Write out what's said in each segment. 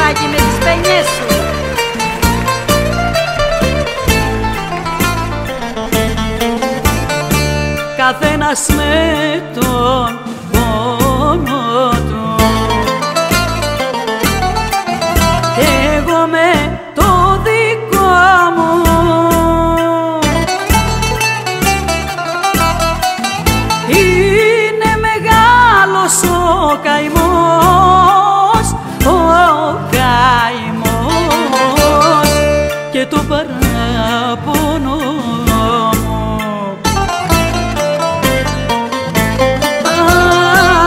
Μαράκι με τις παινιές σου. Καθένας με τον πόνο του, εγώ με το δικό μου. Είναι μεγάλος ο καημός, ο καημός και το παράπονο μου.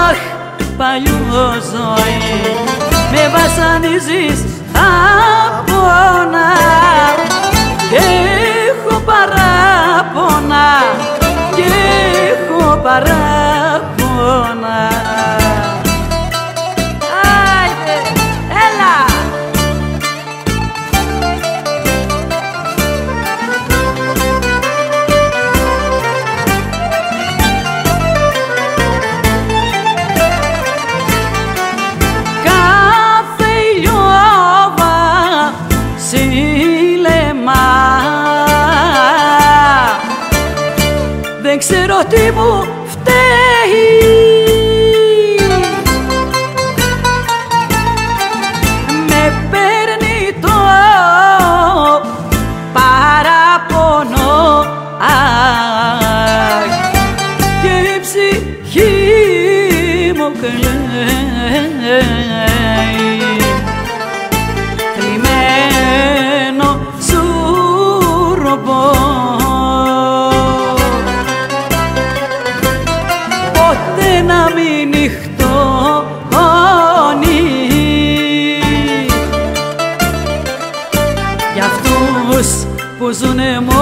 Αχ, παλιό ζωή, με βασανίζεις απόνα και έχω παράπονα και έχω παράπονα. Άιντε, έλα! Κάθε ηλιόβα σύλλεμα, δεν ξέρω τι μου φταίει. Με παίρνει το παράπονο, αχ, και η ψυχή μου κλαίει. Θλιμμένο σουροπό, ποτέ να μην νυχτώνει για αυτούς που ζουνε μόνοι.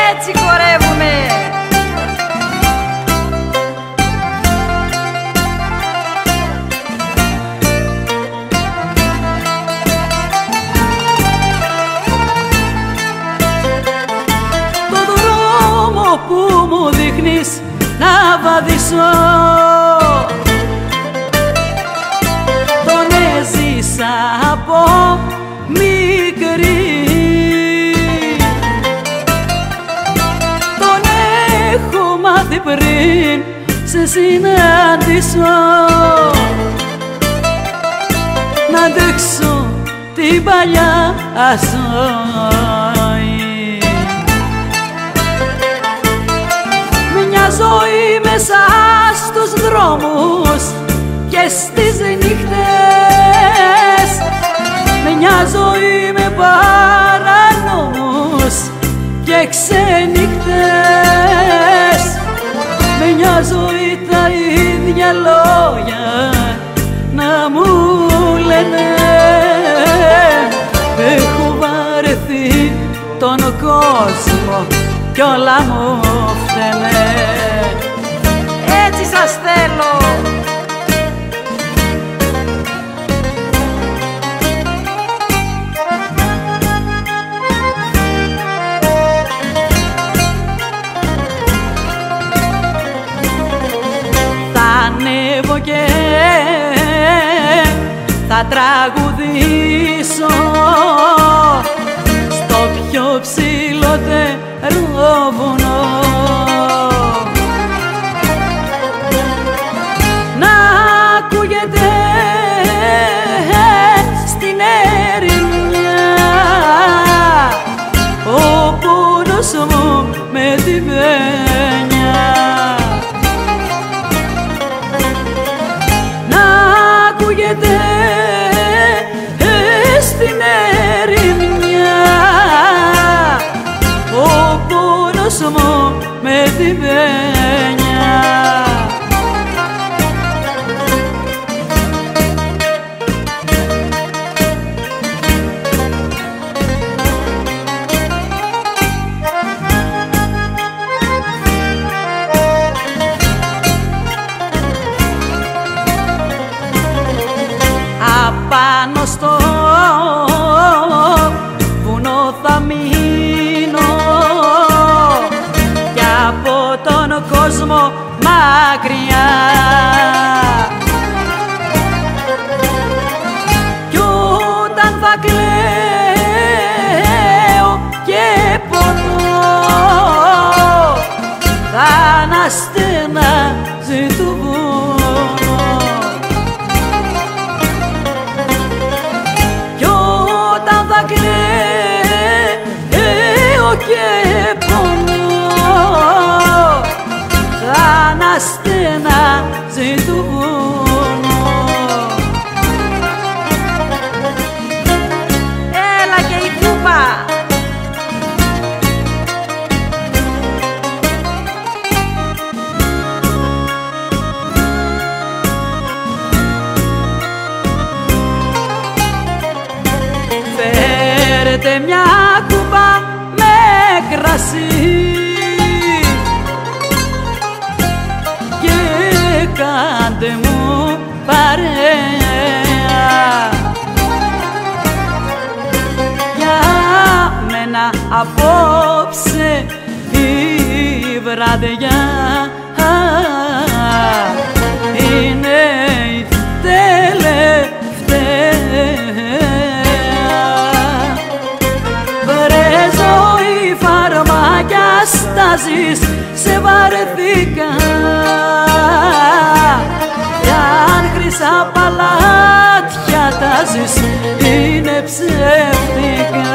Έτσι χορεύουμε! Το δρόμο που μου δείχνεις να βαδίσω, τον έζησα από μικρή. Τον έχω μάθει πριν σε συναντήσω, να αντέξω την παλιά ζωή. Μια ζωή μέσα στους δρόμους και στις νύχτες, μια ζωή με παρανόμους και ξενύχτες, μια ζωή τα ίδια λόγια να μου λένε. Έχω βαρεθεί τον κόσμο κι όλα μου φταίνε. Έτσι σας θέλω! Θα ανέβω και θα τραγουδήσω στο πιο ψηλότερο βουνό, να ακούγεται στην ερημιά ο πόνος μου με τη βένια. Να ακούγεται στην ερημιά ο πόνος μου με τη βένια. Απάνω στο βουνό θα μείνω κι από τον κόσμο μακριά. Κι όταν θα κλαίω και πονώ, θα αναστενάζει του βουνό. Κι όταν θα κλαίω και πονώ, θα αναστενάζει του βουνό. Έλα και η πούπα. Φέρετε μια κούπα με κρασί και κάντε μου παρέα. Για μένα απόψε η βραδιά είναι η τελευταία. Βρε ζωή φαρμάκια στάζεις, σε βαρεθήκα. Κι αν χρυσά παλάτια τάζεις, είναι ψεύτικα.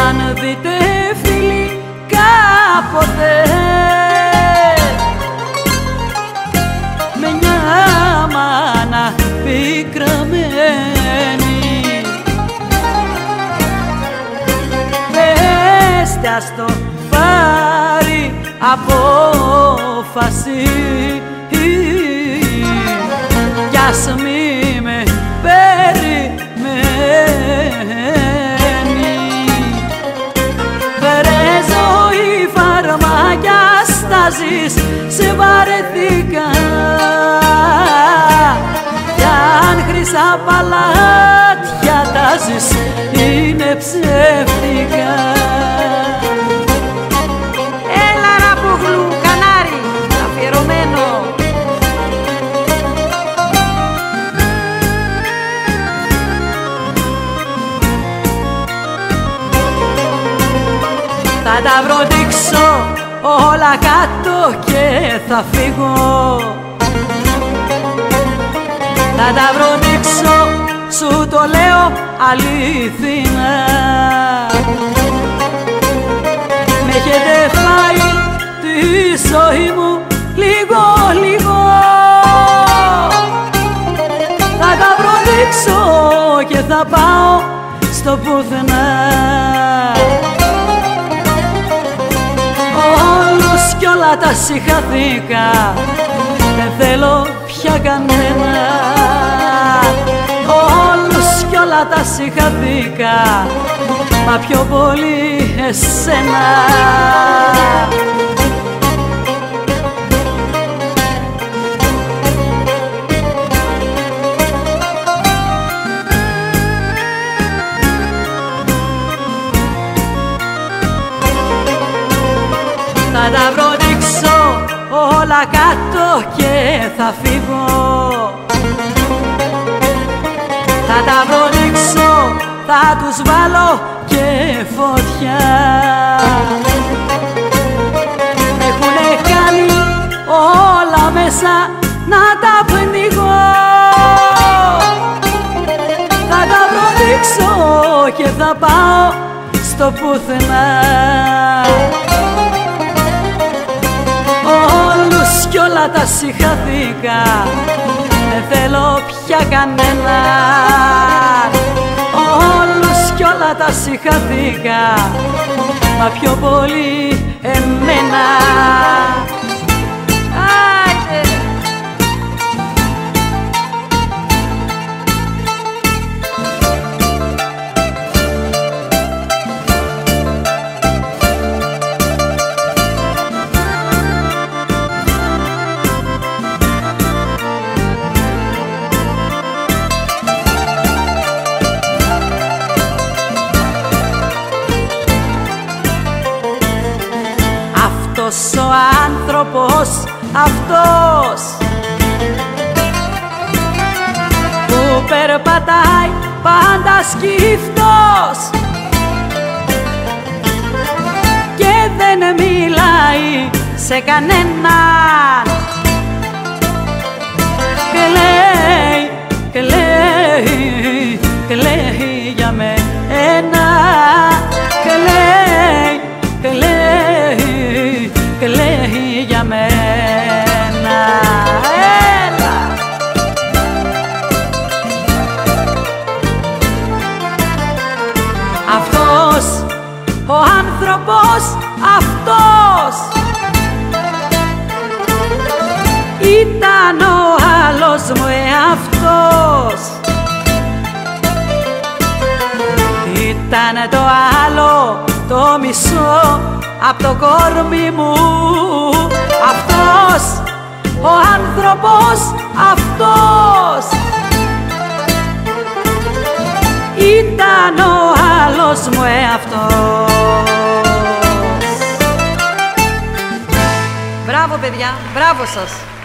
Αν δείτε φίλοι κάποτε με μια μάνα πικραμένη, πέστε ας το πάρει απόφαση κι ας μη με περιμένει. Βρε ζωή φαρμάκια στάζεις, σε βαρεθήκα. Κι αν χρυσά παλάτια τάζεις, είναι ψεύτικα. Έλα ραπουγλου, κανάρι, αφιερωμένο. Θα τα βροντίξω όλα κάτω και θα φύγω. Θα τα βροντίξω, σου το λέω αλήθινα. Με έχετε φάει τη ζωή μου λίγο λίγο. Θα τα βροντίξω και θα πάω στο πουθενά. Όλους κι όλα τα συγχαθήκα, δεν θέλω πια κανένα. Όλους κι όλα τα συγχαθήκα, μα πιο πολύ εσένα. Θα τα βροντίξω όλα κάτω και θα φύγω. Θα τα βροντίξω, θα τους βάλω και φωτιά. Μ' έχουνε κάνει όλα μέσα να τα πνιγώ. Θα τα βροντίξω και θα πάω στο πουθενά. Όλους κι όλα τα συγχαθήκα, δεν θέλω πια κανένα. Όλους κι όλα τα συγχαθήκα, μα πιο πολύ εμένα. Άιντε. ποιος ο άνθρωπος αυτός που περπατάει πάντα σκύφτος και δεν μιλάει σε κανέναν και λέει, και λέει, και λέει για μένα, και λέει, και λέει, και λέει για μένα. Έλα! Αυτός ο άνθρωπος αυτός ήταν ο άλλος μου εαυτός, ήταν το άλλο το μισό απ' το κόρμι μου. Αυτός ο άνθρωπος αυτός ήταν ο άλλος μου εαυτός. Μπράβο παιδιά, μπράβο σας.